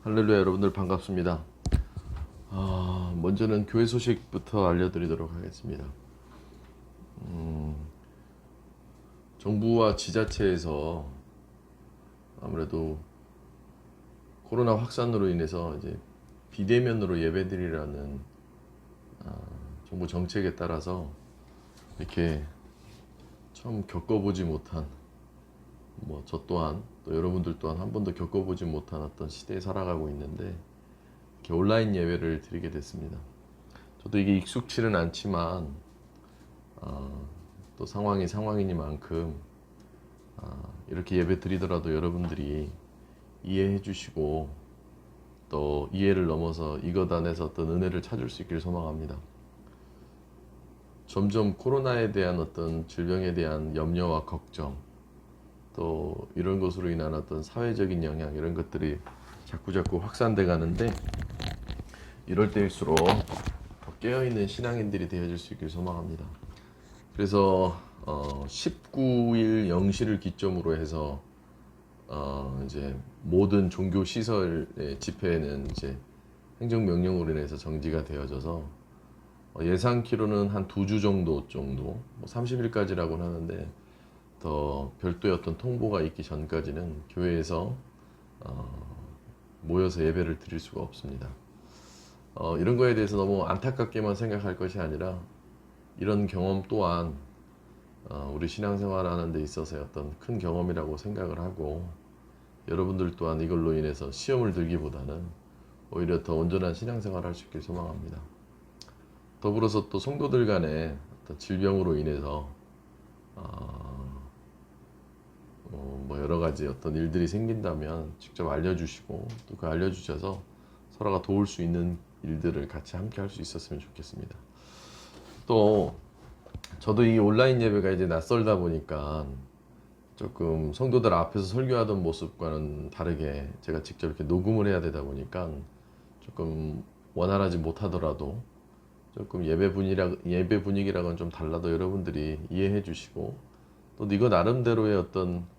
할렐루야, 여러분들 반갑습니다. 먼저는 교회 소식부터 알려드리도록 하겠습니다. 정부와 지자체에서 아무래도 코로나 확산으로 인해서 이제 비대면으로 예배드리라는 정부 정책에 따라서 이렇게 처음 겪어보지 못한, 저 또한 또 여러분들 또한 한 번도 겪어보지 못한 어떤 시대에 살아가고 있는데, 이렇게 온라인 예배를 드리게 됐습니다. 저도 이게 익숙치는 않지만 또 상황이 상황이니만큼 이렇게 예배 드리더라도 여러분들이 이해해 주시고 또 이해를 넘어서 이것 안에서 어떤 은혜를 찾을 수 있길 소망합니다. 점점 코로나에 대한 어떤 질병에 대한 염려와 걱정, 또 이런 것으로 인한 어떤 사회적인 영향, 이런 것들이 자꾸 확산돼 가는데, 이럴 때일수록 더 깨어있는 신앙인들이 되어질 수 있길 소망합니다. 그래서 19일 0시를 기점으로 해서 이제 모든 종교 시설의 집회는 이제 행정명령으로 인해서 정지가 되어져서 예상키로는 한 2주 정도 30일까지라고 하는데, 더 별도의 어떤 통보가 있기 전까지는 교회에서 모여서 예배를 드릴 수가 없습니다. 이런 거에 대해서 너무 안타깝게만 생각할 것이 아니라, 이런 경험 또한 우리 신앙생활 하는 데 있어서의 어떤 큰 경험이라고 생각을 하고, 여러분들 또한 이걸로 인해서 시험을 들기보다는 오히려 더 온전한 신앙생활을 할 수 있길 소망합니다. 더불어서 또 성도들 간에 어떤 질병으로 인해서 여러 가지 어떤 일들이 생긴다면 직접 알려주시고, 또 그 알려주셔서 서로가 도울 수 있는 일들을 같이 함께 할 수 있었으면 좋겠습니다. 또 저도 이 온라인 예배가 이제 낯설다 보니까 조금 성도들 앞에서 설교하던 모습과는 다르게 제가 직접 이렇게 녹음을 해야 되다 보니까 조금 원활하지 못하더라도, 조금 예배 분위기랑은 좀 달라도 여러분들이 이해해 주시고, 또 이거 나름대로의 어떤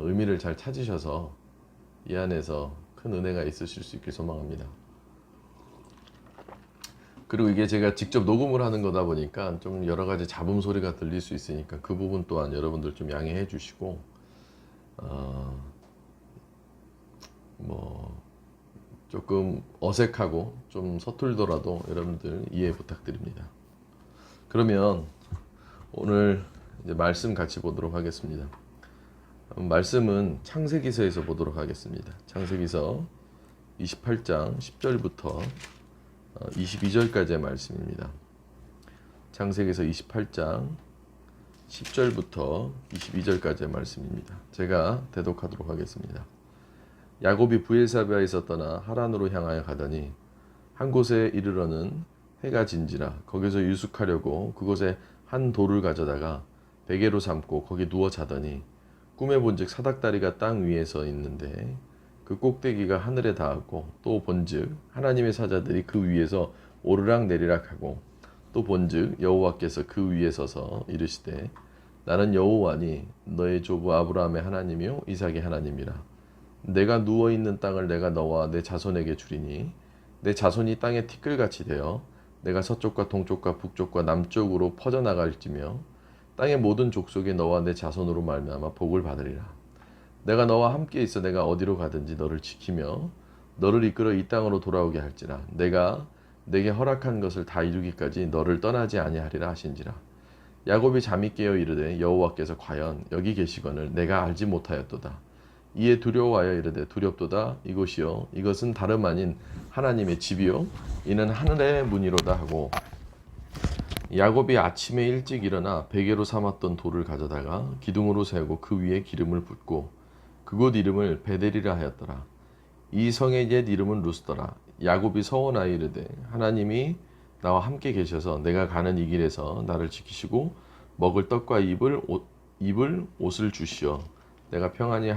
의미를 잘 찾으셔서 이 안에서 큰 은혜가 있으실 수 있길 소망합니다. 그리고 이게 제가 직접 녹음을 하는 거다 보니까 좀 여러 가지 잡음 소리가 들릴 수 있으니까 그 부분 또한 여러분들 좀 양해해 주시고, 조금 어색하고 좀 서툴더라도 여러분들 이해 부탁드립니다. 그러면 오늘 이제 말씀 같이 보도록 하겠습니다. 말씀은 창세기서에서 보도록 하겠습니다. 창세기서 28장 10절부터 22절까지의 말씀입니다. 창세기서 28장 10절부터 22절까지의 말씀입니다. 제가 대독하도록 하겠습니다. 야곱이 브엘사베아에서 떠나 하란으로 향하여 가더니 한 곳에 이르러는 해가 진지라 거기서 유숙하려고 그곳에 한 돌을 가져다가 베개로 삼고 거기 누워 자더니 꿈에 본즉 사닥다리가 땅 위에 서 있는데 그 꼭대기가 하늘에 닿았고, 또 본즉 하나님의 사자들이 그 위에서 오르락 내리락 하고, 또 본즉 여호와께서 그 위에 서서 이르시되 나는 여호와니 너의 조부 아브라함의 하나님이요 이삭의 하나님이라. 내가 누워있는 땅을 내가 너와 내 자손에게 주리니 내 자손이 땅의 티끌같이 되어 내가 서쪽과 동쪽과 북쪽과 남쪽으로 퍼져나갈지며 땅의 모든 족속이 너와 내 자손으로 말미암아 복을 받으리라. 내가 너와 함께 있어 내가 어디로 가든지 너를 지키며 너를 이끌어 이 땅으로 돌아오게 할지라. 내가 내게 허락한 것을 다 이루기까지 너를 떠나지 아니하리라 하신지라. 야곱이 잠이 깨어 이르되 여호와께서 과연 여기 계시거늘 내가 알지 못하였도다. 이에 두려워하여 이르되 두렵도다. 이곳이요 이것은 다름 아닌 하나님의 집이요 이는 하늘의 문이로다 하고, 야곱이 아침에 일찍 일어나 베개로 삼았던 돌을 가져다가 기둥으로 세우고 그 위에 기름을 붓고 그곳 이름을 베델이라 하였더라. 이 성의 옛 이름은 루스더라. 야곱이 서원하여 이르되 하나님이 나와 함께 계셔서 내가 가는 이 길에서 나를 지키시고 먹을 떡과 입을 옷을 주시어 내가 평안히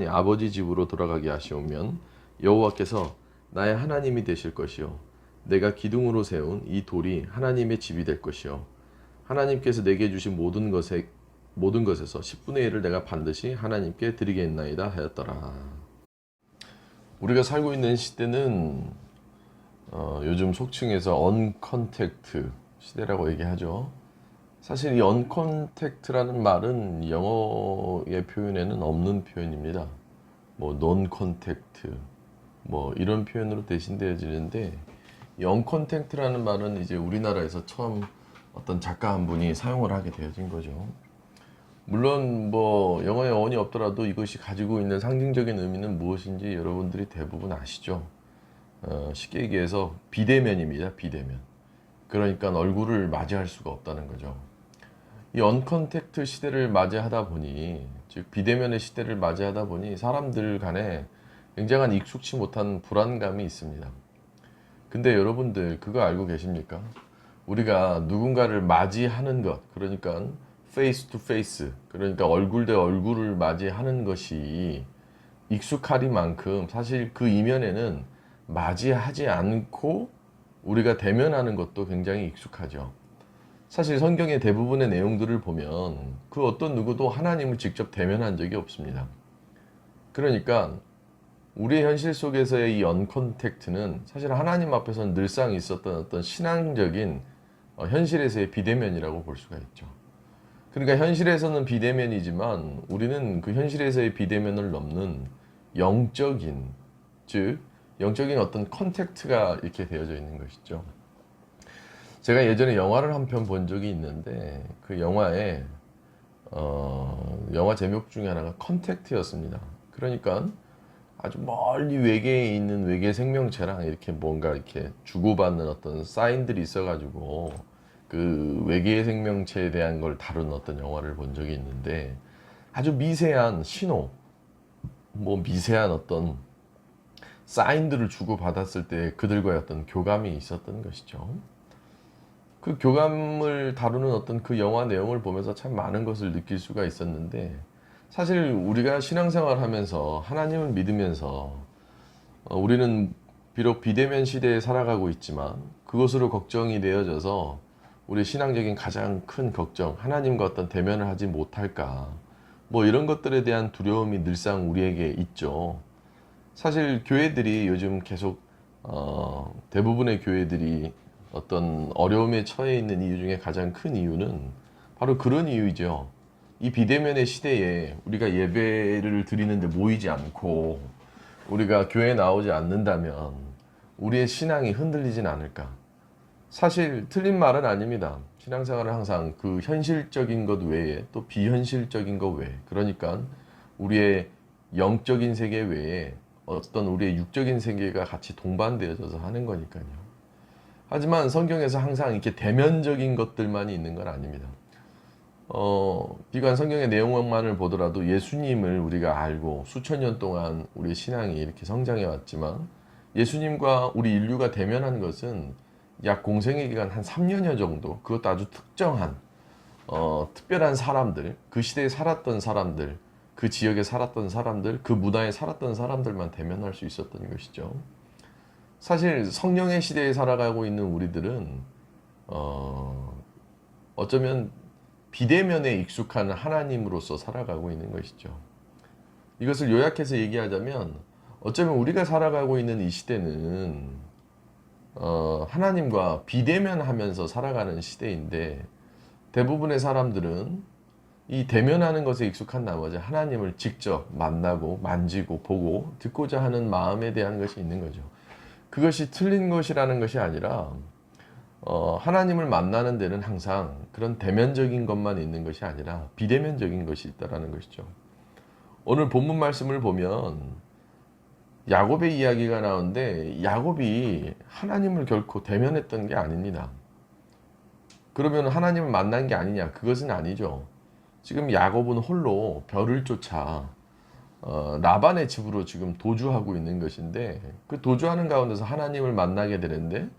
아버지 집으로 돌아가게 하시오면 여호와께서 나의 하나님이 되실 것이요 내가 기둥으로 세운 이 돌이 하나님의 집이 될 것이요 하나님께서 내게 주신 모든 것에서 10분의 1을 내가 반드시 하나님께 드리겠나이다 하였더라. 우리가 살고 있는 시대는 요즘 속칭해서 언컨택트 시대라고 얘기하죠. 사실 이 언컨택트라는 말은 영어의 표현에는 없는 표현입니다. 뭐 논컨택트 뭐 이런 표현으로 대신되어지는데, 이 언컨택트라는 말은 이제 우리나라에서 처음 어떤 작가 한 분이 사용을 하게 되어진 거죠. 물론 뭐 영어에 어원이 없더라도 이것이 가지고 있는 상징적인 의미는 무엇인지 여러분들이 대부분 아시죠. 쉽게 얘기해서 비대면입니다. 비대면. 그러니까 얼굴을 맞이할 수가 없다는 거죠. 이 언컨택트 시대를 맞이하다 보니, 즉 비대면의 시대를 맞이하다 보니 사람들 간에 굉장한 익숙치 못한 불안감이 있습니다. 근데 여러분들 그거 알고 계십니까? 우리가 누군가를 맞이하는 것, 그러니까 페이스 투 페이스, 그러니까 얼굴 대 얼굴을 맞이하는 것이 익숙하리만큼 사실 그 이면에는 맞이하지 않고 우리가 대면하는 것도 굉장히 익숙하죠. 사실 성경의 대부분의 내용들을 보면 그 어떤 누구도 하나님을 직접 대면한 적이 없습니다. 그러니까 우리의 현실 속에서의 이 언컨택트는 사실 하나님 앞에서는 늘상 있었던 어떤 신앙적인 현실에서의 비대면이라고 볼 수가 있죠. 그러니까 현실에서는 비대면이지만 우리는 그 현실에서의 비대면을 넘는 영적인, 즉 영적인 어떤 컨택트가 이렇게 되어져 있는 것이죠. 제가 예전에 영화를 한 편 본 적이 있는데 그 영화에 영화 제목 중에 하나가 컨택트였습니다. 그러니까 아주 멀리 외계에 있는 외계 생명체랑 이렇게 뭔가 이렇게 주고받는 어떤 사인들이 있어가지고 그 외계 생명체에 대한 걸 다룬 어떤 영화를 본 적이 있는데, 아주 미세한 신호, 뭐 미세한 어떤 사인들을 주고받았을 때 그들과의 어떤 교감이 있었던 것이죠. 그 교감을 다루는 어떤 그 영화 내용을 보면서 참 많은 것을 느낄 수가 있었는데, 사실 우리가 신앙생활 하면서 하나님을 믿으면서 우리는 비록 비대면 시대에 살아가고 있지만 그것으로 걱정이 되어져서 우리 신앙적인 가장 큰 걱정, 하나님과 어떤 대면을 하지 못할까, 뭐 이런 것들에 대한 두려움이 늘상 우리에게 있죠. 사실 교회들이 요즘 계속 대부분의 교회들이 어떤 어려움에 처해 있는 이유 중에 가장 큰 이유는 바로 그런 이유이죠. 이 비대면의 시대에 우리가 예배를 드리는데 모이지 않고 우리가 교회에 나오지 않는다면 우리의 신앙이 흔들리진 않을까. 사실 틀린 말은 아닙니다. 신앙생활은 항상 그 현실적인 것 외에 또 비현실적인 것 외에, 그러니까 우리의 영적인 세계 외에 어떤 우리의 육적인 세계가 같이 동반되어져서 하는 거니까요. 하지만 성경에서 항상 이렇게 대면적인 것들만이 있는 건 아닙니다. 비관 성경의 내용만을 보더라도 예수님을 우리가 알고 수천 년 동안 우리의 신앙이 이렇게 성장해 왔지만, 예수님과 우리 인류가 대면한 것은 약 공생의 기간 한 3년여 정도, 그것도 아주 특정한 특별한 사람들, 그 시대에 살았던 사람들, 그 지역에 살았던 사람들, 그 문화에 살았던 사람들만 대면할 수 있었던 것이죠. 사실 성령의 시대에 살아가고 있는 우리들은 어쩌면 비대면에 익숙한 하나님으로서 살아가고 있는 것이죠. 이것을 요약해서 얘기하자면 어쩌면 우리가 살아가고 있는 이 시대는 하나님과 비대면하면서 살아가는 시대인데, 대부분의 사람들은 이 대면하는 것에 익숙한 나머지 하나님을 직접 만나고 만지고 보고 듣고자 하는 마음에 대한 것이 있는 거죠. 그것이 틀린 것이라는 것이 아니라 하나님을 만나는 데는 항상 그런 대면적인 것만 있는 것이 아니라 비대면적인 것이 있다라는 것이죠. 오늘 본문 말씀을 보면 야곱의 이야기가 나오는데, 야곱이 하나님을 결코 대면했던 게 아닙니다. 그러면 하나님을 만난 게 아니냐? 그것은 아니죠. 지금 야곱은 홀로 별을 쫓아 라반의 집으로 지금 도주하고 있는 것인데, 그 도주하는 가운데서 하나님을 만나게 되는데,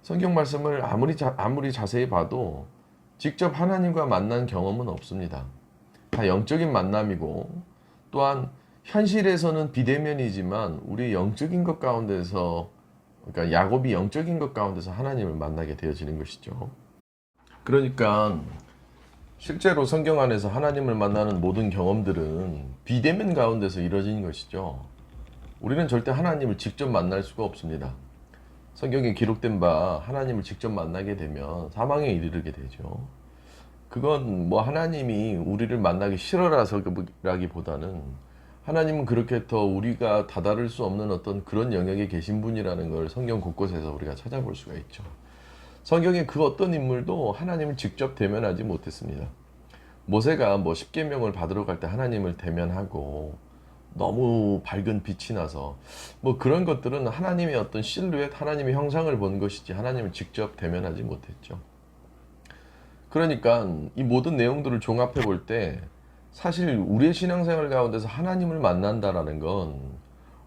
성경 말씀을 아무리 자세히 봐도 직접 하나님과 만난 경험은 없습니다. 다 영적인 만남이고, 또한 현실에서는 비대면이지만 우리 영적인 것 가운데서, 그러니까 야곱이 영적인 것 가운데서 하나님을 만나게 되어지는 것이죠. 그러니까 실제로 성경 안에서 하나님을 만나는 모든 경험들은 비대면 가운데서 이루어진 것이죠. 우리는 절대 하나님을 직접 만날 수가 없습니다. 성경에 기록된 바 하나님을 직접 만나게 되면 사망에 이르게 되죠. 그건 뭐 하나님이 우리를 만나기 싫어라서라기보다는 하나님은 그렇게 더 우리가 다다를 수 없는 어떤 그런 영역에 계신 분이라는 걸 성경 곳곳에서 우리가 찾아볼 수가 있죠. 성경의 그 어떤 인물도 하나님을 직접 대면하지 못했습니다. 모세가 뭐 십계명을 받으러 갈 때 하나님을 대면하고 너무 밝은 빛이 나서 뭐 그런 것들은 하나님의 어떤 실루엣, 하나님의 형상을 본 것이지 하나님을 직접 대면하지 못했죠. 그러니까 이 모든 내용들을 종합해 볼 때 사실 우리의 신앙생활 가운데서 하나님을 만난다라는 건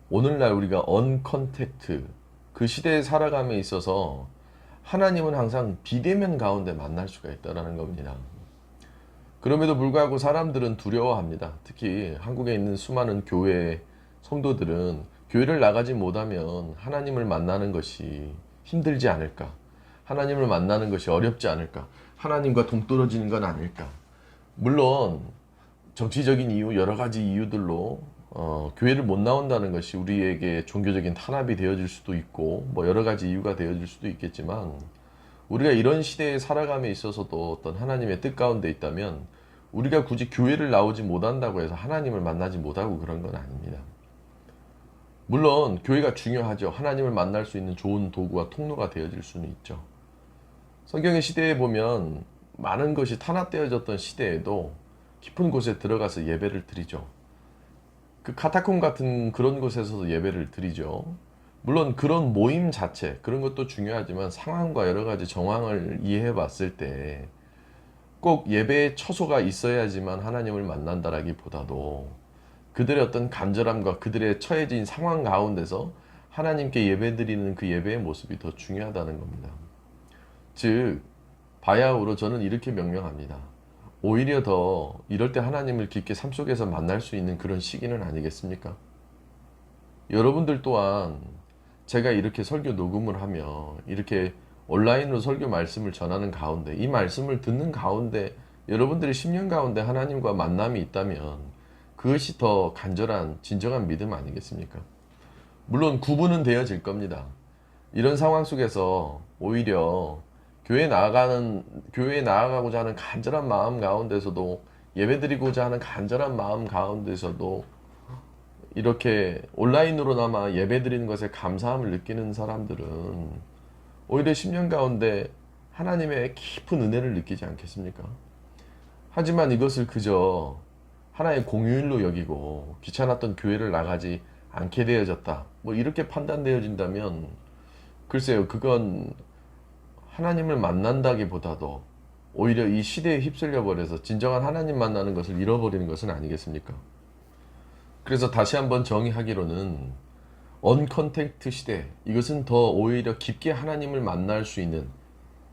오늘날 우리가 언컨택트 그 시대에 살아감에 있어서 하나님은 항상 비대면 가운데 만날 수가 있다는 겁니다. 그럼에도 불구하고 사람들은 두려워합니다. 특히 한국에 있는 수많은 교회 성도들은 교회를 나가지 못하면 하나님을 만나는 것이 힘들지 않을까? 하나님을 만나는 것이 어렵지 않을까? 하나님과 동떨어지는 건 아닐까? 물론 정치적인 이유, 여러 가지 이유들로 교회를 못 나온다는 것이 우리에게 종교적인 탄압이 되어질 수도 있고 뭐 여러 가지 이유가 되어질 수도 있겠지만 우리가 이런 시대에 살아감에 있어서도 어떤 하나님의 뜻 가운데 있다면 우리가 굳이 교회를 나오지 못한다고 해서 하나님을 만나지 못하고 그런 건 아닙니다. 물론 교회가 중요하죠. 하나님을 만날 수 있는 좋은 도구와 통로가 되어질 수는 있죠. 성경의 시대에 보면 많은 것이 탄압되어졌던 시대에도 깊은 곳에 들어가서 예배를 드리죠. 그 카타콤 같은 그런 곳에서도 예배를 드리죠. 물론 그런 모임 자체 그런 것도 중요하지만 상황과 여러 가지 정황을 이해해 봤을 때 꼭 예배의 처소가 있어야지만 하나님을 만난다라기보다도 그들의 어떤 간절함과 그들의 처해진 상황 가운데서 하나님께 예배드리는 그 예배의 모습이 더 중요하다는 겁니다. 즉 바야흐로 저는 이렇게 명명합니다. 오히려 더 이럴 때 하나님을 깊게 삶 속에서 만날 수 있는 그런 시기는 아니겠습니까? 여러분들 또한 제가 이렇게 설교 녹음을 하며 이렇게 온라인으로 설교 말씀을 전하는 가운데 이 말씀을 듣는 가운데 여러분들의 심령 가운데 하나님과 만남이 있다면 그것이 더 간절한 진정한 믿음 아니겠습니까? 물론 구분은 되어질 겁니다. 이런 상황 속에서 오히려 교회에 나아가고자 하는 간절한 마음 가운데서도 예배드리고자 하는 간절한 마음 가운데서도 이렇게 온라인으로나마 예배드리는 것에 감사함을 느끼는 사람들은 오히려 10년 가운데 하나님의 깊은 은혜를 느끼지 않겠습니까? 하지만 이것을 그저 하나의 공휴일로 여기고 귀찮았던 교회를 나가지 않게 되어졌다. 뭐 이렇게 판단되어진다면 글쎄요, 그건 하나님을 만난다기보다도 오히려 이 시대에 휩쓸려 버려서 진정한 하나님 만나는 것을 잃어버리는 것은 아니겠습니까? 그래서 다시 한번 정의하기로는 언컨택트 시대, 이것은 더 오히려 깊게 하나님을 만날 수 있는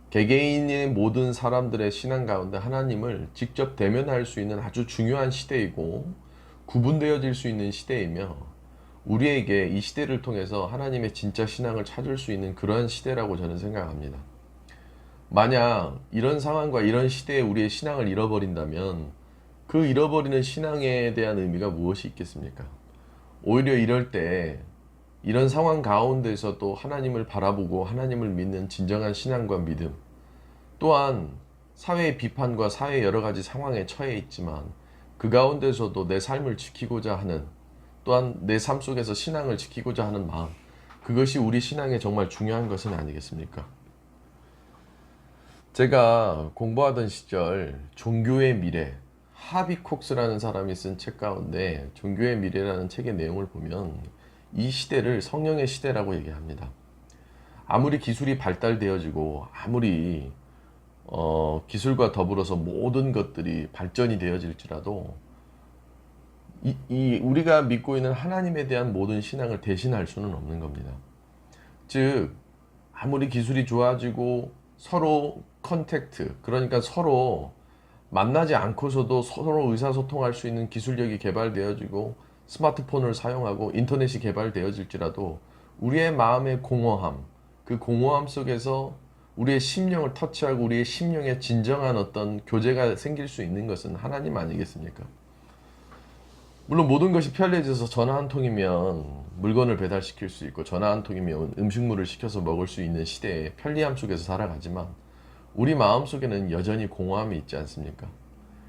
개개인의 모든 사람들의 신앙 가운데 하나님을 직접 대면할 수 있는 아주 중요한 시대이고 구분되어질 수 있는 시대이며 우리에게 이 시대를 통해서 하나님의 진짜 신앙을 찾을 수 있는 그러한 시대라고 저는 생각합니다. 만약 이런 상황과 이런 시대에 우리의 신앙을 잃어버린다면 그 잃어버리는 신앙에 대한 의미가 무엇이 있겠습니까? 오히려 이럴 때 이런 상황 가운데서도 하나님을 바라보고 하나님을 믿는 진정한 신앙과 믿음, 또한 사회의 비판과 사회의 여러 가지 상황에 처해 있지만 그 가운데서도 내 삶을 지키고자 하는, 또한 내 삶 속에서 신앙을 지키고자 하는 마음, 그것이 우리 신앙에 정말 중요한 것은 아니겠습니까? 제가 공부하던 시절 종교의 미래, 하비 콕스라는 사람이 쓴 책 가운데 종교의 미래라는 책의 내용을 보면 이 시대를 성령의 시대라고 얘기합니다. 아무리 기술이 발달되어지고 아무리 기술과 더불어서 모든 것들이 발전이 되어질지라도 우리가 믿고 있는 하나님에 대한 모든 신앙을 대신할 수는 없는 겁니다. 즉 아무리 기술이 좋아지고 서로 컨택트, 그러니까 서로 만나지 않고서도 서로 의사소통할 수 있는 기술력이 개발되어지고 스마트폰을 사용하고 인터넷이 개발되어질지라도 우리의 마음의 공허함, 그 공허함 속에서 우리의 심령을 터치하고 우리의 심령에 진정한 어떤 교제가 생길 수 있는 것은 하나님 아니겠습니까? 물론 모든 것이 편리해져서 전화 한 통이면 물건을 배달시킬 수 있고 전화 한 통이면 음식물을 시켜서 먹을 수 있는 시대의 편리함 속에서 살아가지만 우리 마음속에는 여전히 공허함이 있지 않습니까?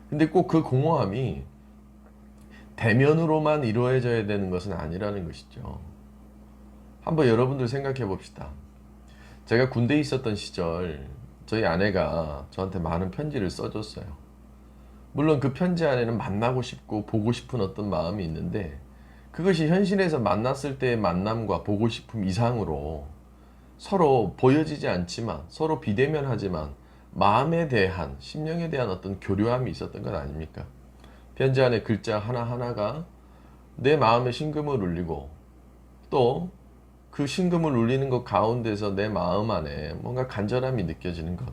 근데 꼭 그 공허함이 대면으로만 이루어져야 되는 것은 아니라는 것이죠. 한번 여러분들 생각해 봅시다. 제가 군대에 있었던 시절 저희 아내가 저한테 많은 편지를 써줬어요. 물론 그 편지 안에는 만나고 싶고 보고 싶은 어떤 마음이 있는데 그것이 현실에서 만났을 때의 만남과 보고 싶음 이상으로 서로 보여지지 않지만 서로 비대면하지만 마음에 대한 심령에 대한 어떤 교류함이 있었던 것 아닙니까? 편지 안에 글자 하나하나가 내 마음에 심금을 울리고 또 그 심금을 울리는 것 가운데서 내 마음 안에 뭔가 간절함이 느껴지는 것.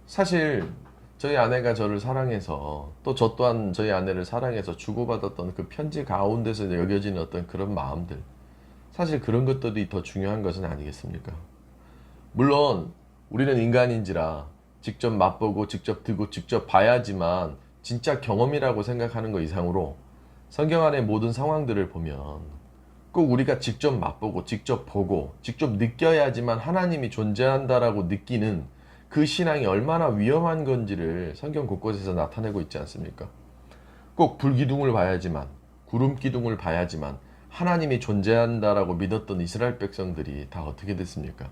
사실 저희 아내가 저를 사랑해서 또 저 또한 저희 아내를 사랑해서 주고받았던 그 편지 가운데서 여겨지는 어떤 그런 마음들. 사실 그런 것들이 더 중요한 것은 아니겠습니까? 물론 우리는 인간인지라 직접 맛보고 직접 듣고 직접 봐야지만 진짜 경험이라고 생각하는 것 이상으로 성경 안의 모든 상황들을 보면 꼭 우리가 직접 맛보고 직접 보고 직접 느껴야지만 하나님이 존재한다라고 느끼는 그 신앙이 얼마나 위험한 건지를 성경 곳곳에서 나타내고 있지 않습니까? 꼭 불기둥을 봐야지만 구름 기둥을 봐야지만 하나님이 존재한다라고 믿었던 이스라엘 백성들이 다 어떻게 됐습니까?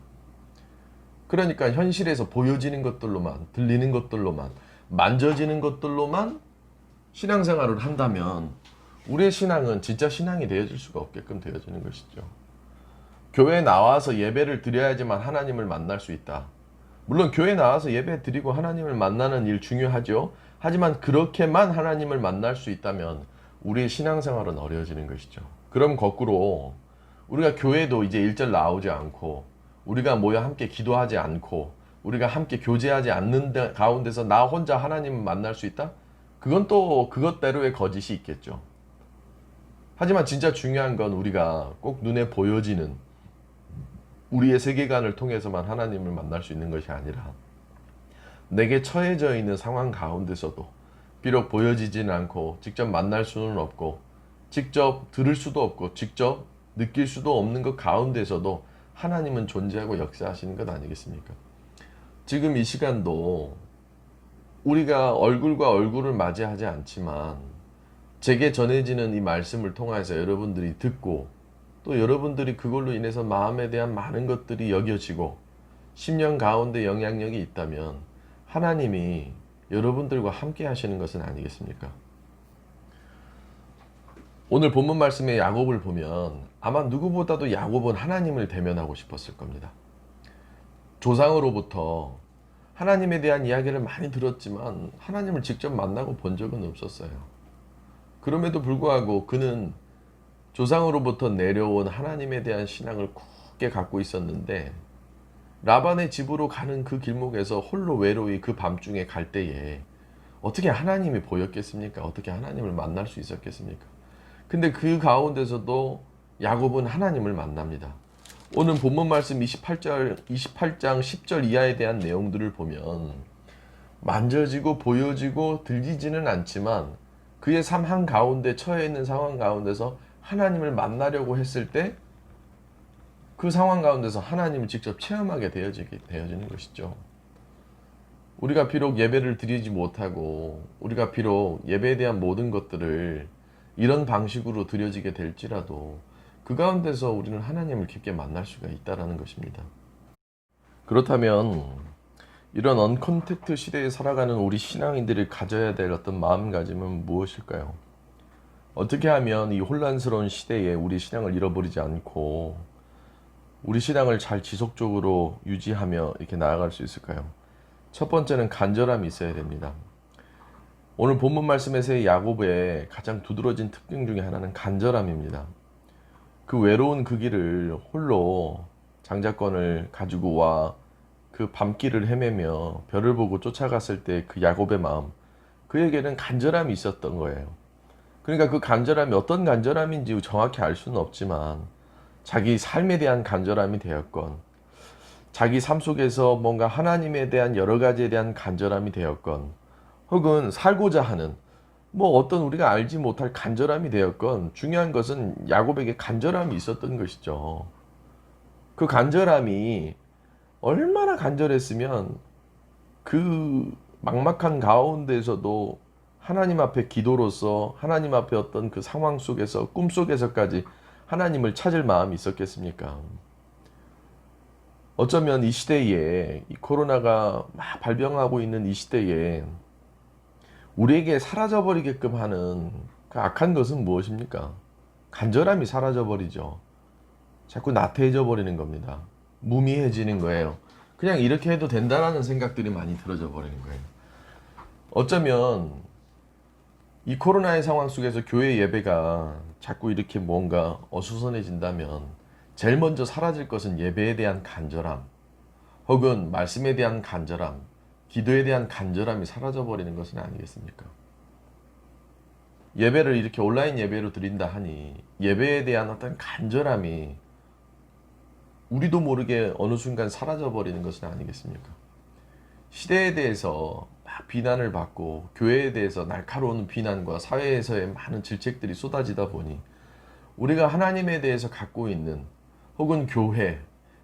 그러니까 현실에서 보여지는 것들로만 들리는 것들로만 만져지는 것들로만 신앙생활을 한다면 우리의 신앙은 진짜 신앙이 되어질 수가 없게끔 되어지는 것이죠. 교회에 나와서 예배를 드려야지만 하나님을 만날 수 있다. 물론 교회에 나와서 예배 드리고 하나님을 만나는 일 중요하죠. 하지만 그렇게만 하나님을 만날 수 있다면 우리의 신앙생활은 어려워지는 것이죠. 그럼 거꾸로 우리가 교회도 이제 일절 나오지 않고 우리가 모여 함께 기도하지 않고 우리가 함께 교제하지 않는 가운데서 나 혼자 하나님을 만날 수 있다? 그건 또 그것대로의 거짓이 있겠죠. 하지만 진짜 중요한 건 우리가 꼭 눈에 보여지는 우리의 세계관을 통해서만 하나님을 만날 수 있는 것이 아니라 내게 처해져 있는 상황 가운데서도 비록 보여지지는 않고 직접 만날 수는 없고 직접 들을 수도 없고 직접 느낄 수도 없는 것 가운데서도 하나님은 존재하고 역사하시는 것 아니겠습니까? 지금 이 시간도 우리가 얼굴과 얼굴을 맞이하지 않지만 제게 전해지는 이 말씀을 통해서 여러분들이 듣고 또 여러분들이 그걸로 인해서 마음에 대한 많은 것들이 여겨지고 심령 가운데 영향력이 있다면 하나님이 여러분들과 함께 하시는 것은 아니겠습니까? 오늘 본문 말씀의 야곱을 보면 아마 누구보다도 야곱은 하나님을 대면하고 싶었을 겁니다. 조상으로부터 하나님에 대한 이야기를 많이 들었지만 하나님을 직접 만나고 본 적은 없었어요. 그럼에도 불구하고 그는 조상으로부터 내려온 하나님에 대한 신앙을 굳게 갖고 있었는데 라반의 집으로 가는 그 길목에서 홀로 외로이 그 밤중에 갈 때에 어떻게 하나님이 보였겠습니까? 어떻게 하나님을 만날 수 있었겠습니까? 근데 그 가운데서도 야곱은 하나님을 만납니다. 오늘 본문 말씀 28장 10절 이하에 대한 내용들을 보면 만져지고 보여지고 들리지는 않지만 그의 삶 한가운데 처해 있는 상황 가운데서 하나님을 만나려고 했을 때 그 상황 가운데서 하나님을 직접 체험하게 되어지는 것이죠. 우리가 비록 예배를 드리지 못하고 우리가 비록 예배에 대한 모든 것들을 이런 방식으로 드려지게 될지라도 그 가운데서 우리는 하나님을 깊게 만날 수가 있다는 것입니다. 그렇다면 이런 언컨택트 시대에 살아가는 우리 신앙인들이 가져야 될 어떤 마음가짐은 무엇일까요? 어떻게 하면 이 혼란스러운 시대에 우리 신앙을 잃어버리지 않고 우리 신앙을 잘 지속적으로 유지하며 이렇게 나아갈 수 있을까요? 첫 번째는 간절함이 있어야 됩니다. 오늘 본문 말씀에서의 야곱의 가장 두드러진 특징 중에 하나는 간절함입니다. 그 외로운 그 길을 홀로 장자권을 가지고 와 그 밤길을 헤매며 별을 보고 쫓아갔을 때 그 야곱의 마음, 그에게는 간절함이 있었던 거예요. 그러니까 그 간절함이 어떤 간절함인지 정확히 알 수는 없지만 자기 삶에 대한 간절함이 되었건 자기 삶 속에서 뭔가 하나님에 대한 여러 가지에 대한 간절함이 되었건 혹은 살고자 하는 뭐 어떤 우리가 알지 못할 간절함이 되었건 중요한 것은 야곱에게 간절함이 있었던 것이죠. 그 간절함이 얼마나 간절했으면 그 막막한 가운데에서도 하나님 앞에 기도로서 하나님 앞에 어떤 그 상황 속에서 꿈속에서까지 하나님을 찾을 마음이 있었겠습니까? 어쩌면 이 시대에 이 코로나가 막 발병하고 있는 이 시대에 우리에게 사라져버리게끔 하는 그 악한 것은 무엇입니까? 간절함이 사라져버리죠. 자꾸 나태해져 버리는 겁니다. 무미해지는 거예요. 그냥 이렇게 해도 된다라는 생각들이 많이 들어져 버리는 거예요. 어쩌면 이 코로나의 상황 속에서 교회 예배가 자꾸 이렇게 뭔가 어수선해진다면 제일 먼저 사라질 것은 예배에 대한 간절함, 혹은 말씀에 대한 간절함, 기도에 대한 간절함이 사라져 버리는 것은 아니겠습니까? 예배를 이렇게 온라인 예배로 드린다 하니 예배에 대한 어떤 간절함이 우리도 모르게 어느 순간 사라져 버리는 것은 아니겠습니까? 시대에 대해서 막 비난을 받고 교회에 대해서 날카로운 비난과 사회에서의 많은 질책들이 쏟아지다 보니 우리가 하나님에 대해서 갖고 있는, 혹은 교회,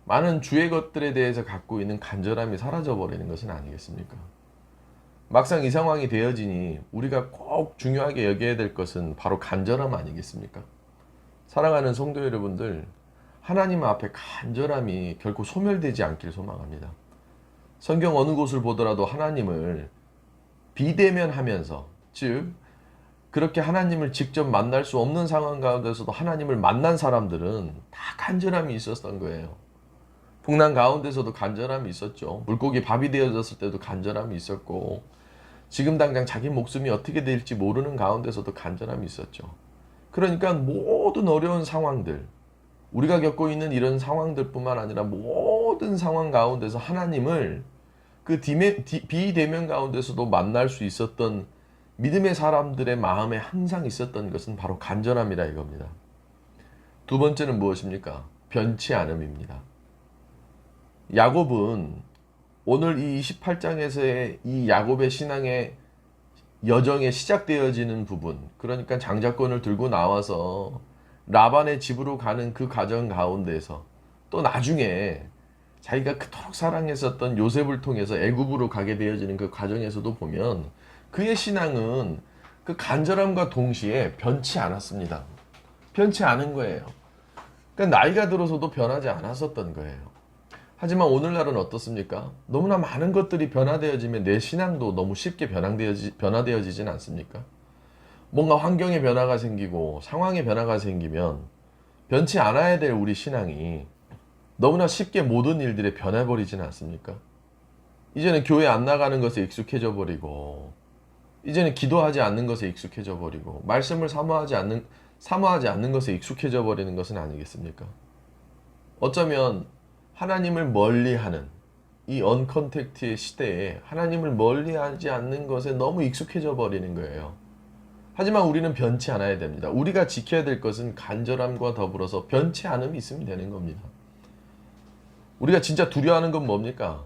많은 주의 것들에 대해서 갖고 있는 간절함이 사라져 버리는 것은 아니겠습니까? 막상 이 상황이 되어지니 우리가 꼭 중요하게 여겨야 될 것은 바로 간절함 아니겠습니까? 사랑하는 성도 여러분들, 하나님 앞에 간절함이 결코 소멸되지 않길 소망합니다. 성경 어느 곳을 보더라도 하나님을 비대면하면서, 즉 그렇게 하나님을 직접 만날 수 없는 상황 가운데서도 하나님을 만난 사람들은 다 간절함이 있었던 거예요. 풍랑 가운데서도 간절함이 있었죠. 물고기 밥이 되어졌을 때도 간절함이 있었고, 지금 당장 자기 목숨이 어떻게 될지 모르는 가운데서도 간절함이 있었죠. 그러니까 모든 어려운 상황들, 우리가 겪고 있는 이런 상황들뿐만 아니라 모든 상황 가운데서 하나님을 그 비대면 가운데서도 만날 수 있었던 믿음의 사람들의 마음에 항상 있었던 것은 바로 간절함이라 이겁니다. 두 번째는 무엇입니까? 변치 않음입니다. 야곱은 오늘 이 28장에서의 이 야곱의 신앙의 여정에 시작되어지는 부분, 그러니까 장자권을 들고 나와서 라반의 집으로 가는 그 과정 가운데에서, 또 나중에 자기가 그토록 사랑했었던 요셉을 통해서 애굽으로 가게 되어지는 그 과정에서도 보면 그의 신앙은 그 간절함과 동시에 변치 않았습니다. 변치 않은 거예요. 그러니까 나이가 들어서도 변하지 않았었던 거예요. 하지만 오늘날은 어떻습니까? 너무나 많은 것들이 변화되어지면 내 신앙도 너무 쉽게 변화되어지진 않습니까? 뭔가 환경의 변화가 생기고 상황의 변화가 생기면 변치 않아야 될 우리 신앙이 너무나 쉽게 모든 일들에 변해버리지는 않습니까? 이제는 교회 안 나가는 것에 익숙해져 버리고, 이제는 기도하지 않는 것에 익숙해져 버리고, 말씀을 사모하지 않는 것에 익숙해져 버리는 것은 아니겠습니까? 어쩌면 하나님을 멀리하는 이 언컨택트의 시대에 하나님을 멀리하지 않는 것에 너무 익숙해져 버리는 거예요. 하지만 우리는 변치 않아야 됩니다. 우리가 지켜야 될 것은 간절함과 더불어서 변치 않음이 있으면 되는 겁니다. 우리가 진짜 두려워하는 건 뭡니까?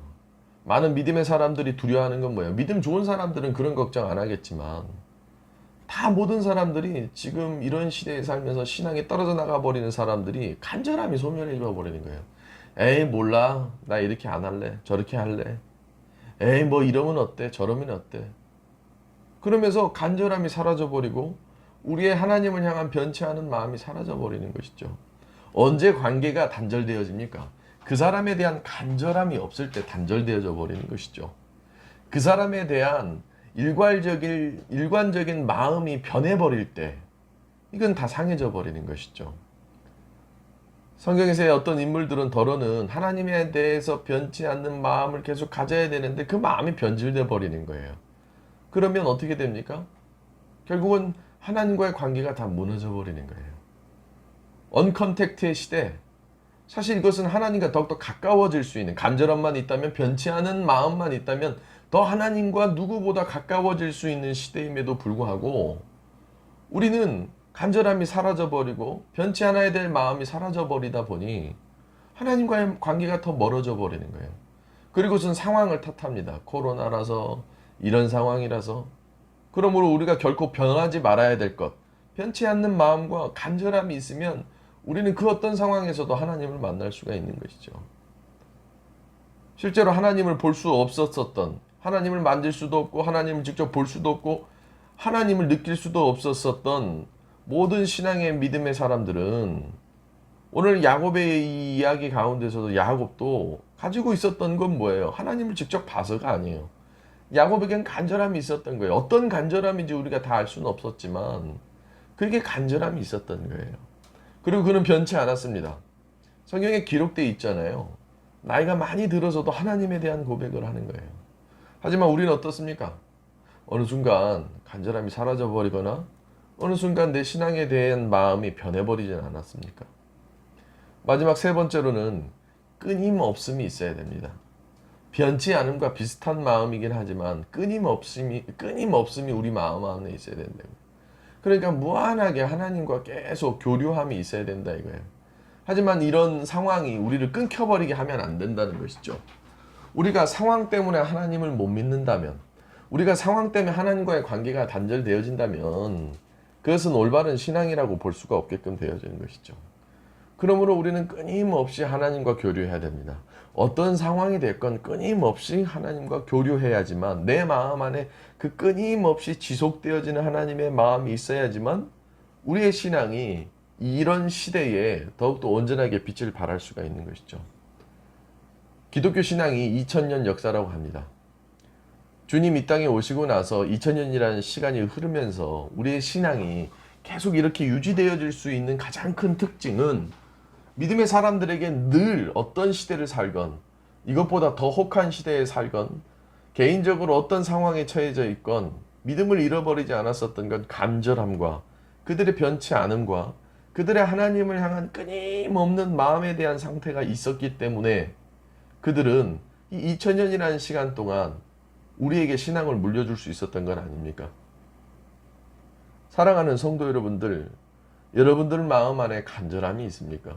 많은 믿음의 사람들이 두려워하는 건 뭐예요? 믿음 좋은 사람들은 그런 걱정 안 하겠지만, 다 모든 사람들이 지금 이런 시대에 살면서 신앙이 떨어져 나가 버리는 사람들이 간절함이 소멸해져 버리는 거예요. 에이 몰라, 나 이렇게 안 할래, 저렇게 할래, 에이 뭐 이러면 어때, 저러면 어때, 그러면서 간절함이 사라져 버리고 우리의 하나님을 향한 변치 않은 마음이 사라져 버리는 것이죠. 언제 관계가 단절되어집니까? 그 사람에 대한 간절함이 없을 때 단절되어져 버리는 것이죠. 그 사람에 대한 일관적인 마음이 변해버릴 때 이건 다 상해져 버리는 것이죠. 성경에서의 어떤 인물들은 더러는 하나님에 대해서 변치 않는 마음을 계속 가져야 되는데 그 마음이 변질돼 버리는 거예요. 그러면 어떻게 됩니까? 결국은 하나님과의 관계가 다 무너져 버리는 거예요. 언컨택트의 시대, 사실 이것은 하나님과 더욱더 가까워질 수 있는, 간절함만 있다면, 변치 않은 마음만 있다면 더 하나님과 누구보다 가까워질 수 있는 시대임에도 불구하고 우리는 간절함이 사라져버리고 변치 않아야 될 마음이 사라져버리다 보니 하나님과의 관계가 더 멀어져 버리는 거예요. 그리고선 상황을 탓합니다. 코로나라서, 이런 상황이라서. 그러므로 우리가 결코 변하지 말아야 될 것, 변치 않는 마음과 간절함이 있으면 우리는 그 어떤 상황에서도 하나님을 만날 수가 있는 것이죠. 실제로 하나님을 볼 수 없었던, 하나님을 만질 수도 없고 하나님을 직접 볼 수도 없고 하나님을 느낄 수도 없었던 모든 신앙의 믿음의 사람들은 오늘 야곱의 이 이야기 가운데서도 야곱도 가지고 있었던 건 뭐예요? 하나님을 직접 봐서가 아니에요. 야곱에겐 간절함이 있었던 거예요. 어떤 간절함인지 우리가 다 알 수는 없었지만 그렇게 간절함이 있었던 거예요. 그리고 그는 변치 않았습니다. 성경에 기록되어 있잖아요. 나이가 많이 들어서도 하나님에 대한 고백을 하는 거예요. 하지만 우리는 어떻습니까? 어느 순간 간절함이 사라져 버리거나 어느 순간 내 신앙에 대한 마음이 변해버리진 않았습니까? 마지막 세 번째로는 끊임없음이 있어야 됩니다. 변치 않음과 비슷한 마음이긴 하지만 끊임없음이 우리 마음 안에 있어야 된다고. 그러니까 무한하게 하나님과 계속 교류함이 있어야 된다 이거예요. 하지만 이런 상황이 우리를 끊겨버리게 하면 안 된다는 것이죠. 우리가 상황 때문에 하나님을 못 믿는다면, 우리가 상황 때문에 하나님과의 관계가 단절되어진다면 그것은 올바른 신앙이라고 볼 수가 없게끔 되어지는 것이죠. 그러므로 우리는 끊임없이 하나님과 교류해야 됩니다. 어떤 상황이 됐건 끊임없이 하나님과 교류해야지만 내 마음 안에 그 끊임없이 지속되어지는 하나님의 마음이 있어야지만 우리의 신앙이 이런 시대에 더욱더 온전하게 빛을 발할 수가 있는 것이죠. 기독교 신앙이 2000년 역사라고 합니다. 주님 이 땅에 오시고 나서 2000년이라는 시간이 흐르면서 우리의 신앙이 계속 이렇게 유지되어질 수 있는 가장 큰 특징은 믿음의 사람들에게 늘 어떤 시대를 살건 이것보다 더 혹한 시대에 살건 개인적으로 어떤 상황에 처해져 있건 믿음을 잃어버리지 않았었던 건 간절함과 그들의 변치 않음과 그들의 하나님을 향한 끊임없는 마음에 대한 상태가 있었기 때문에 그들은 이 2000년이라는 시간 동안 우리에게 신앙을 물려줄 수 있었던 건 아닙니까? 사랑하는 성도 여러분들, 여러분들 마음 안에 간절함이 있습니까?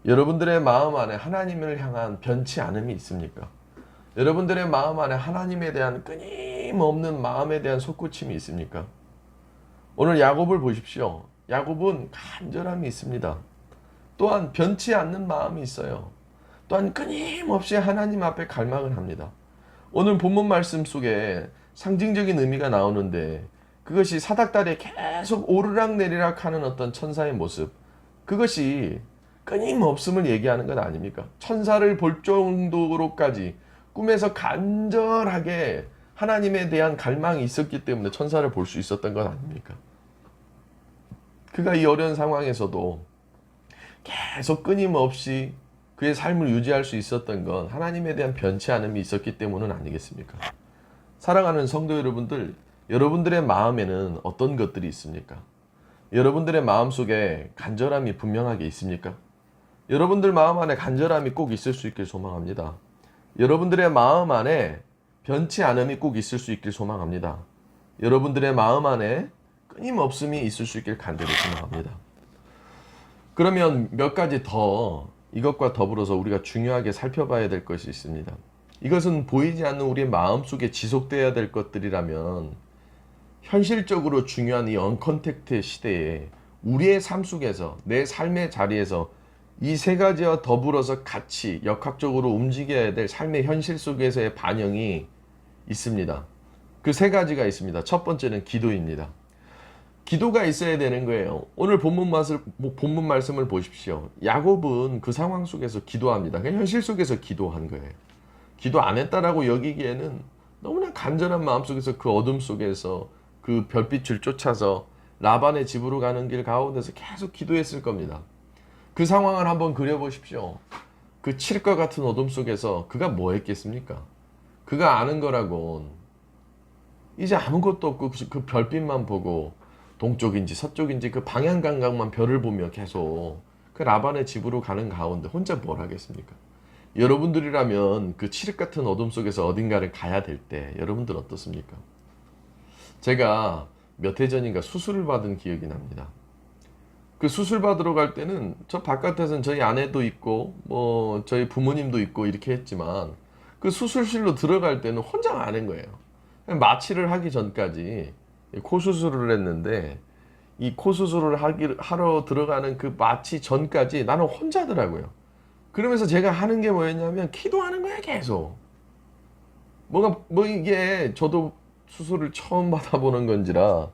여러분들의 마음 안에 하나님을 향한 변치 않음이 있습니까? 여러분들의 마음 안에 하나님에 대한 끊임없는 마음에 대한 솟구침이 있습니까? 오늘 야곱을 보십시오. 야곱은 간절함이 있습니다. 또한 변치 않는 마음이 있어요. 또한 끊임없이 하나님 앞에 갈망을 합니다. 오늘 본문 말씀 속에 상징적인 의미가 나오는데 그것이 사닥다리에 계속 오르락내리락 하는 어떤 천사의 모습, 그것이 끊임없음을 얘기하는 것 아닙니까? 천사를 볼 정도로까지 꿈에서 간절하게 하나님에 대한 갈망이 있었기 때문에 천사를 볼 수 있었던 것 아닙니까? 그가 이 어려운 상황에서도 계속 끊임없이 그의 삶을 유지할 수 있었던 건 하나님에 대한 변치 않음이 있었기 때문은 아니겠습니까? 사랑하는 성도 여러분들, 여러분들의 마음에는 어떤 것들이 있습니까? 여러분들의 마음속에 간절함이 분명하게 있습니까? 여러분들 마음 안에 간절함이 꼭 있을 수 있길 소망합니다. 여러분들의 마음 안에 변치 않음이 꼭 있을 수 있길 소망합니다. 여러분들의 마음 안에 끊임없음이 있을 수 있길 간절히 소망합니다. 그러면 몇 가지 더 이것과 더불어서 우리가 중요하게 살펴봐야 될 것이 있습니다. 이것은 보이지 않는 우리의 마음속에 지속돼야 될 것들이라면 현실적으로 중요한 이 언컨택트 시대에 우리의 삶 속에서 내 삶의 자리에서 이 세 가지와 더불어서 같이 역학적으로 움직여야 될 삶의 현실 속에서의 반영이 있습니다. 그 세 가지가 있습니다. 첫 번째는 기도입니다. 기도가 있어야 되는 거예요. 오늘 본문 말씀을 보십시오. 야곱은 그 상황 속에서 기도합니다. 그냥 현실 속에서 기도한 거예요. 기도 안 했다라고 여기기에는 너무나 간절한 마음속에서 그 어둠 속에서 그 별빛을 쫓아서 라반의 집으로 가는 길 가운데서 계속 기도했을 겁니다. 그 상황을 한번 그려보십시오. 그 칠과 같은 어둠 속에서 그가 뭐 했겠습니까? 그가 아는 거라곤 이제 아무것도 없고 그 별빛만 보고 동쪽인지 서쪽인지 그 방향 감각만 별을 보며 계속 그 라반의 집으로 가는 가운데 혼자 뭘 하겠습니까? 여러분들이라면 그 칠흑 같은 어둠 속에서 어딘가를 가야 될 때 여러분들 어떻습니까? 제가 몇 해 전인가 수술을 받은 기억이 납니다. 그 수술 받으러 갈 때는 저 바깥에서는 저희 아내도 있고 뭐 저희 부모님도 있고 이렇게 했지만 그 수술실로 들어갈 때는 혼자 가는 거예요. 마취를 하기 전까지 코 수술을 했는데 이 코 수술을 하러 들어가는 그 마취 전까지 나는 혼자더라고요. 그러면서 제가 하는 게 뭐였냐면 기도하는 거야 계속. 뭐 이게 저도 수술을 처음 받아보는 건지라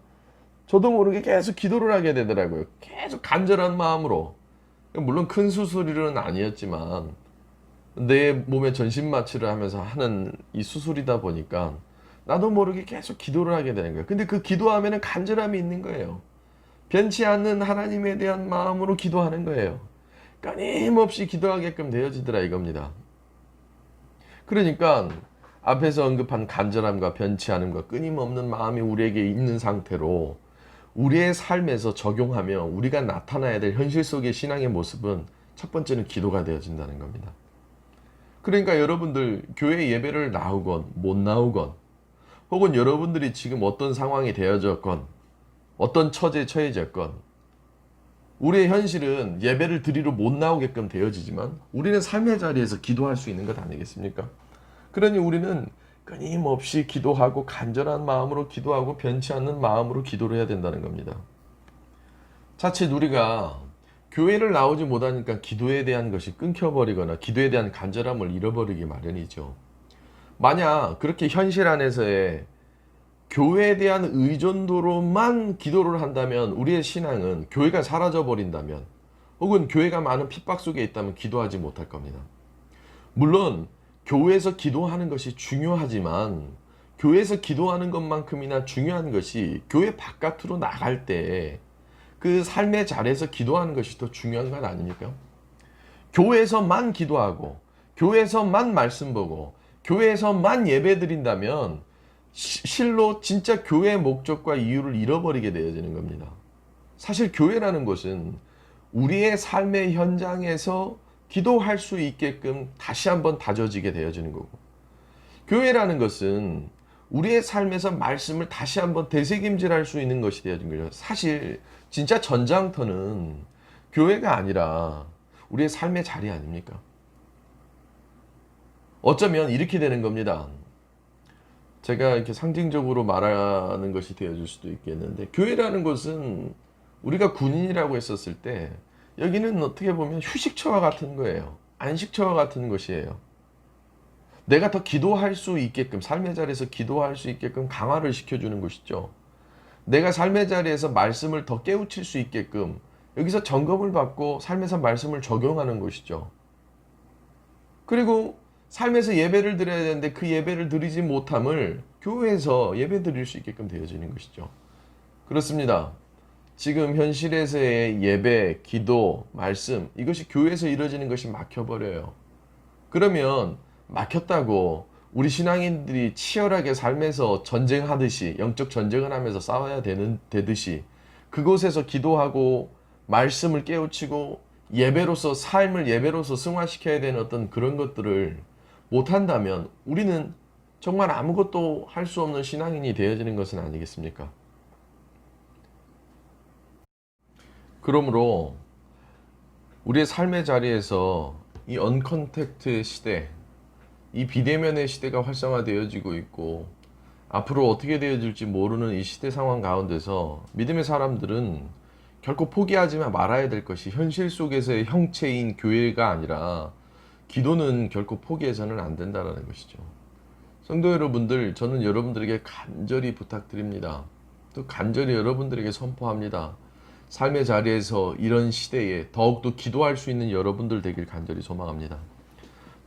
저도 모르게 계속 기도를 하게 되더라고요. 계속 간절한 마음으로. 물론 큰 수술은 아니었지만 내 몸에 전신 마취를 하면서 하는 이 수술이다 보니까 나도 모르게 계속 기도를 하게 되는 거예요. 근데 그 기도하면은 간절함이 있는 거예요. 변치 않는 하나님에 대한 마음으로 기도하는 거예요. 끊임없이 기도하게끔 되어지더라 이겁니다. 그러니까 앞에서 언급한 간절함과 변치 않음과 끊임없는 마음이 우리에게 있는 상태로 우리의 삶에서 적용하며 우리가 나타나야 될 현실 속의 신앙의 모습은 첫 번째는 기도가 되어진다는 겁니다. 그러니까 여러분들 교회 예배를 나오건 못 나오건 혹은 여러분들이 지금 어떤 상황이 되어졌건 어떤 처지에 처해졌건 우리의 현실은 예배를 드리러 못 나오게끔 되어지지만 우리는 삶의 자리에서 기도할 수 있는 것 아니겠습니까? 그러니 우리는 끊임없이 기도하고 간절한 마음으로 기도하고 변치 않는 마음으로 기도를 해야 된다는 겁니다. 자칫 우리가 교회를 나오지 못하니까 기도에 대한 것이 끊겨버리거나 기도에 대한 간절함을 잃어버리기 마련이죠. 만약 그렇게 현실 안에서의 교회에 대한 의존도로만 기도를 한다면 우리의 신앙은 교회가 사라져버린다면 혹은 교회가 많은 핍박 속에 있다면 기도하지 못할 겁니다. 물론 교회에서 기도하는 것이 중요하지만 교회에서 기도하는 것만큼이나 중요한 것이 교회 바깥으로 나갈 때 그 삶의 자리에서 기도하는 것이 더 중요한 건 아닙니까? 교회에서만 기도하고 교회에서만 말씀 보고 교회에서만 예배 드린다면 실로 진짜 교회의 목적과 이유를 잃어버리게 되어지는 겁니다. 사실 교회라는 것은 우리의 삶의 현장에서 기도할 수 있게끔 다시 한번 다져지게 되어지는 거고 교회라는 것은 우리의 삶에서 말씀을 다시 한번 되새김질할 수 있는 것이 되어진 거죠. 사실 진짜 전장터는 교회가 아니라 우리의 삶의 자리 아닙니까? 어쩌면 이렇게 되는 겁니다. 제가 이렇게 상징적으로 말하는 것이 되어질 수도 있겠는데 교회라는 것은 우리가 군인이라고 했었을 때 여기는 어떻게 보면 휴식처와 같은 거예요. 안식처와 같은 것이에요. 내가 더 기도할 수 있게끔 삶의 자리에서 기도할 수 있게끔 강화를 시켜주는 것이죠. 내가 삶의 자리에서 말씀을 더 깨우칠 수 있게끔 여기서 점검을 받고 삶에서 말씀을 적용하는 것이죠. 그리고 삶에서 예배를 드려야 되는데 그 예배를 드리지 못함을 교회에서 예배 드릴 수 있게끔 되어지는 것이죠. 그렇습니다. 지금 현실에서의 예배, 기도, 말씀 이것이 교회에서 이루어지는 것이 막혀버려요. 그러면 막혔다고 우리 신앙인들이 치열하게 삶에서 전쟁하듯이 영적 전쟁을 하면서 싸워야 되듯이 그곳에서 기도하고 말씀을 깨우치고 예배로서 삶을 예배로서 승화시켜야 되는 어떤 그런 것들을 못한다면 우리는 정말 아무것도 할 수 없는 신앙인이 되어지는 것은 아니겠습니까? 그러므로 우리의 삶의 자리에서 이 언컨택트의 시대, 이 비대면의 시대가 활성화되어지고 있고 앞으로 어떻게 되어질지 모르는 이 시대 상황 가운데서 믿음의 사람들은 결코 포기하지 말아야 될 것이 현실 속에서의 형체인 교회가 아니라 기도는 결코 포기해서는 안 된다는 것이죠. 성도 여러분들, 저는 여러분들에게 간절히 부탁드립니다. 또 간절히 여러분들에게 선포합니다. 삶의 자리에서 이런 시대에 더욱더 기도할 수 있는 여러분들 되길 간절히 소망합니다.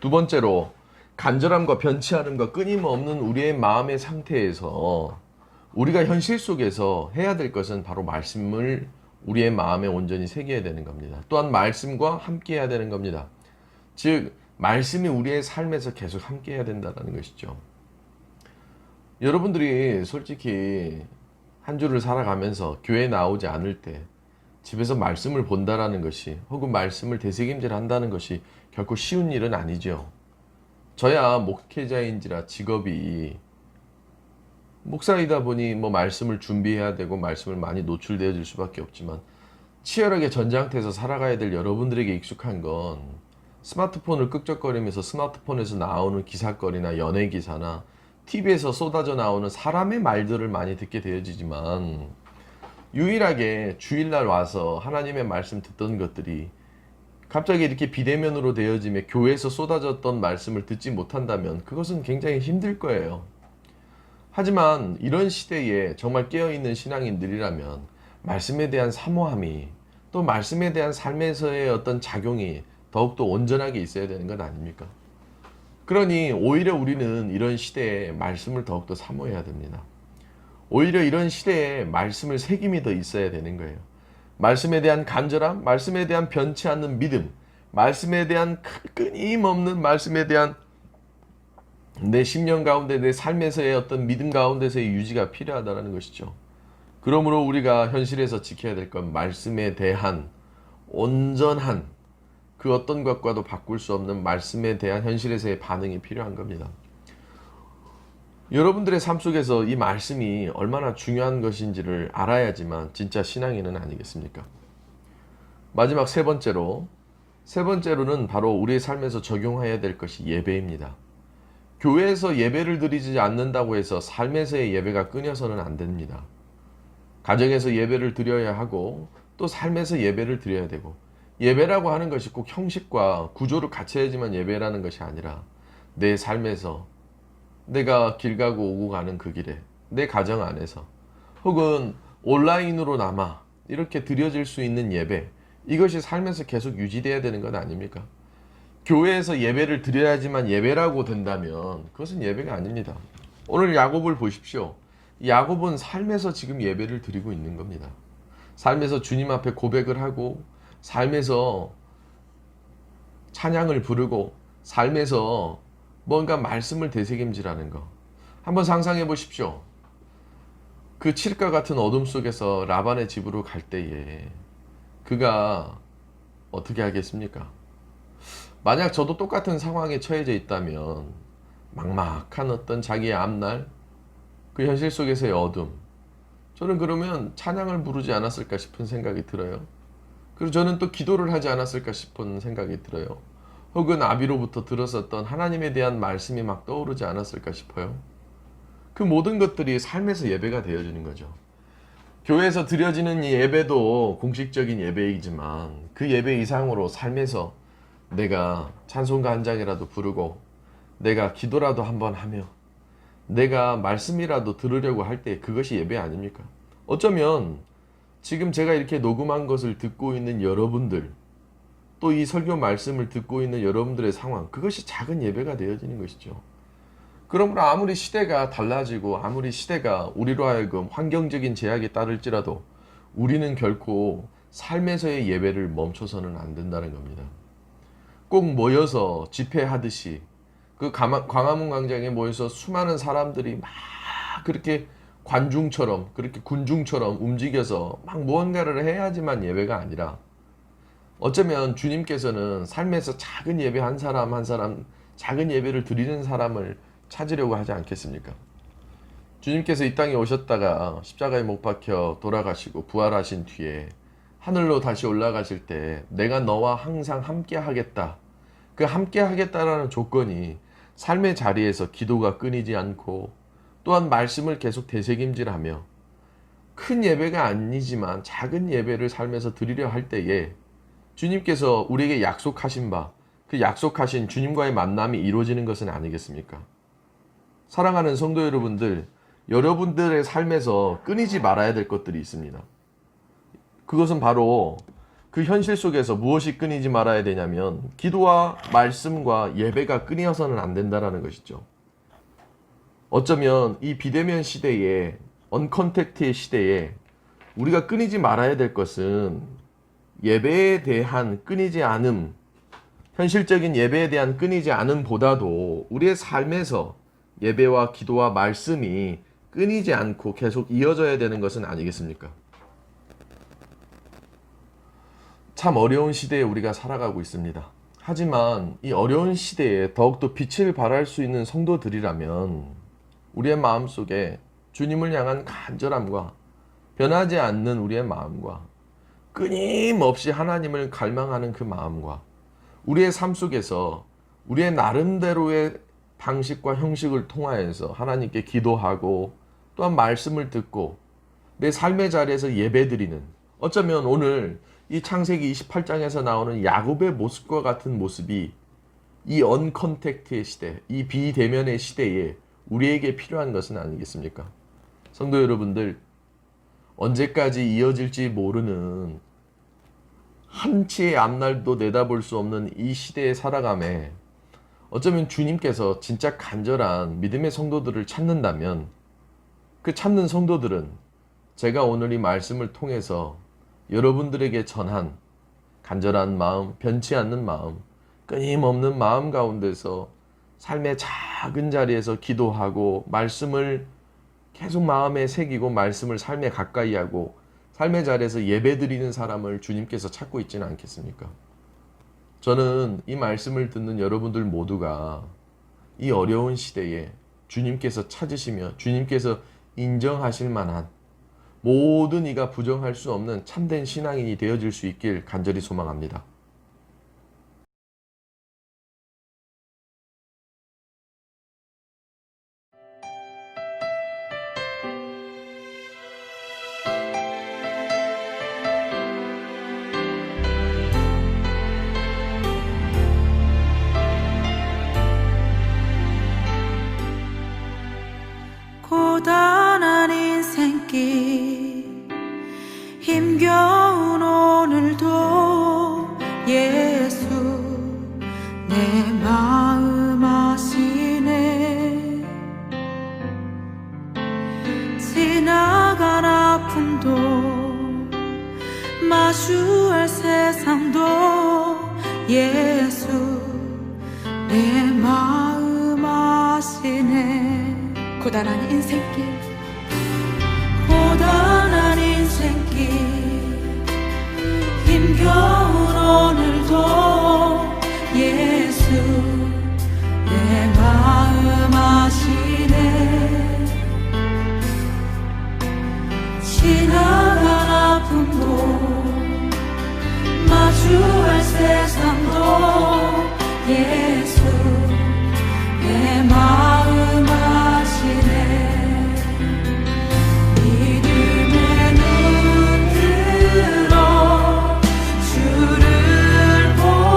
두 번째로 간절함과 변치 않음과 끊임없는 우리의 마음의 상태에서 우리가 현실 속에서 해야 될 것은 바로 말씀을 우리의 마음에 온전히 새겨야 되는 겁니다. 또한 말씀과 함께 해야 되는 겁니다. 즉 말씀이 우리의 삶에서 계속 함께 해야 된다는 것이죠. 여러분들이 솔직히 한 주를 살아가면서 교회에 나오지 않을 때 집에서 말씀을 본다라는 것이 혹은 말씀을 되새김질한다는 것이 결코 쉬운 일은 아니죠. 저야 목회자인지라 직업이 목사이다 보니 뭐 말씀을 준비해야 되고 말씀을 많이 노출되어질 수밖에 없지만 치열하게 전장터에서 살아가야 될 여러분들에게 익숙한 건 스마트폰을 끄적거리면서 스마트폰에서 나오는 기사거리나 연예 기사나 TV에서 쏟아져 나오는 사람의 말들을 많이 듣게 되어지지만 유일하게 주일날 와서 하나님의 말씀 듣던 것들이 갑자기 이렇게 비대면으로 되어지며 교회에서 쏟아졌던 말씀을 듣지 못한다면 그것은 굉장히 힘들 거예요. 하지만 이런 시대에 정말 깨어있는 신앙인들이라면 말씀에 대한 사모함이 또 말씀에 대한 삶에서의 어떤 작용이 더욱더 온전하게 있어야 되는 것 아닙니까? 그러니 오히려 우리는 이런 시대에 말씀을 더욱더 사모해야 됩니다. 오히려 이런 시대에 말씀을 새김이 더 있어야 되는 거예요. 말씀에 대한 간절함, 말씀에 대한 변치 않는 믿음, 말씀에 대한 끊임없는 말씀에 대한 내 심령 가운데 내 삶에서의 어떤 믿음 가운데서의 유지가 필요하다는 것이죠. 그러므로 우리가 현실에서 지켜야 될 건 말씀에 대한 온전한 그 어떤 것과도 바꿀 수 없는 말씀에 대한 현실에서의 반응이 필요한 겁니다. 여러분들의 삶 속에서 이 말씀이 얼마나 중요한 것인지를 알아야지만 진짜 신앙인은 아니겠습니까? 마지막 세 번째로는 바로 우리의 삶에서 적용해야 될 것이 예배입니다. 교회에서 예배를 드리지 않는다고 해서 삶에서의 예배가 끊여서는 안 됩니다. 가정에서 예배를 드려야 하고 또 삶에서 예배를 드려야 되고, 예배라고 하는 것이 꼭 형식과 구조를 갖춰야지만 예배라는 것이 아니라 내 삶에서 내가 길 가고 오고 가는 그 길에 내 가정 안에서 혹은 온라인으로나마 이렇게 드려질 수 있는 예배, 이것이 삶에서 계속 유지돼야 되는 것 아닙니까? 교회에서 예배를 드려야지만 예배라고 된다면 그것은 예배가 아닙니다. 오늘 야곱을 보십시오. 야곱은 삶에서 지금 예배를 드리고 있는 겁니다. 삶에서 주님 앞에 고백을 하고, 삶에서 찬양을 부르고, 삶에서 뭔가 말씀을 되새김질하는 거. 한번 상상해 보십시오. 그 칠흑과 같은 어둠 속에서 라반의 집으로 갈 때에 그가 어떻게 하겠습니까? 만약 저도 똑같은 상황에 처해져 있다면 막막한 어떤 자기의 앞날, 그 현실 속에서의 어둠, 저는 그러면 찬양을 부르지 않았을까 싶은 생각이 들어요. 그리고 저는 또 기도를 하지 않았을까 싶은 생각이 들어요. 혹은 아비로부터 들었었던 하나님에 대한 말씀이 막 떠오르지 않았을까 싶어요. 그 모든 것들이 삶에서 예배가 되어지는 거죠. 교회에서 드려지는 이 예배도 공식적인 예배이지만 그 예배 이상으로 삶에서 내가 찬송가 한 장이라도 부르고, 내가 기도라도 한번 하며, 내가 말씀이라도 들으려고 할 때 그것이 예배 아닙니까? 어쩌면 지금 제가 이렇게 녹음한 것을 듣고 있는 여러분들, 또 이 설교 말씀을 듣고 있는 여러분들의 상황, 그것이 작은 예배가 되어지는 것이죠. 그러므로 아무리 시대가 달라지고 아무리 시대가 우리로 하여금 환경적인 제약에 따를지라도 우리는 결코 삶에서의 예배를 멈춰서는 안 된다는 겁니다. 꼭 모여서 집회하듯이 그 광화문 광장에 모여서 수많은 사람들이 막 그렇게 관중처럼, 그렇게 군중처럼 움직여서 막 무언가를 해야지만 예배가 아니라, 어쩌면 주님께서는 삶에서 작은 예배 한 사람 한 사람, 작은 예배를 드리는 사람을 찾으려고 하지 않겠습니까? 주님께서 이 땅에 오셨다가 십자가에 못 박혀 돌아가시고 부활하신 뒤에 하늘로 다시 올라가실 때 내가 너와 항상 함께 하겠다, 그 함께 하겠다라는 조건이 삶의 자리에서 기도가 끊이지 않고, 또한 말씀을 계속 되새김질하며 큰 예배가 아니지만 작은 예배를 삶에서 드리려 할 때에 주님께서 우리에게 약속하신 바, 그 약속하신 주님과의 만남이 이루어지는 것은 아니겠습니까? 사랑하는 성도 여러분들, 여러분들의 삶에서 끊이지 말아야 될 것들이 있습니다. 그것은 바로 그 현실 속에서 무엇이 끊이지 말아야 되냐면 기도와 말씀과 예배가 끊어서는 안 된다는 것이죠. 어쩌면 이 비대면 시대에, 언컨택트의 시대에 우리가 끊이지 말아야 될 것은 예배에 대한 끊이지 않음, 현실적인 예배에 대한 끊이지 않음보다도 우리의 삶에서 예배와 기도와 말씀이 끊이지 않고 계속 이어져야 되는 것은 아니겠습니까? 참 어려운 시대에 우리가 살아가고 있습니다. 하지만 이 어려운 시대에 더욱더 빛을 발할 수 있는 성도들이라면 우리의 마음속에 주님을 향한 간절함과 변하지 않는 우리의 마음과 끊임없이 하나님을 갈망하는 그 마음과 우리의 삶 속에서 우리의 나름대로의 방식과 형식을 통하여서 하나님께 기도하고 또한 말씀을 듣고 내 삶의 자리에서 예배드리는, 어쩌면 오늘 이 창세기 28장에서 나오는 야곱의 모습과 같은 모습이 이 언컨택트의 시대, 이 비대면의 시대에 우리에게 필요한 것은 아니겠습니까? 성도 여러분들, 언제까지 이어질지 모르는 한치의 앞날도 내다볼 수 없는 이 시대에 살아감에 어쩌면 주님께서 진짜 간절한 믿음의 성도들을 찾는다면 그 찾는 성도들은 제가 오늘 이 말씀을 통해서 여러분들에게 전한 간절한 마음, 변치 않는 마음, 끊임없는 마음 가운데서 삶의 작은 자리에서 기도하고 말씀을 계속 마음에 새기고 말씀을 삶에 가까이 하고 삶의 자리에서 예배드리는 사람을 주님께서 찾고 있지는 않겠습니까? 저는 이 말씀을 듣는 여러분들 모두가 이 어려운 시대에 주님께서 찾으시며 주님께서 인정하실 만한 모든 이가 부정할 수 없는 참된 신앙인이 되어질 수 있길 간절히 소망합니다. 고단한 인생길 힘겨운 오늘도 예수 내 마음 아시네. 지나간 아픔도 마주할 세상도 예수 내 마음 아시네. 고단한 인생길 힘겨운 오늘도 예수 내 마음 아시네. 지나간 아픔도 마주할 세상도 예수 내 마음 아시네. 믿음의 눈 들어 주를 보라.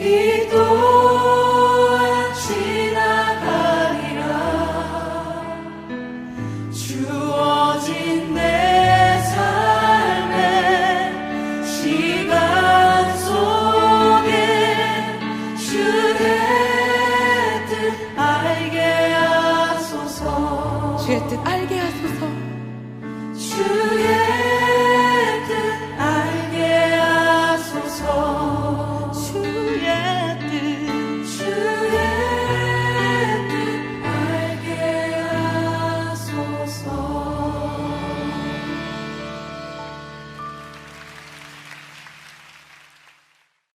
이 또한 지나가리라. 주어진 내 삶에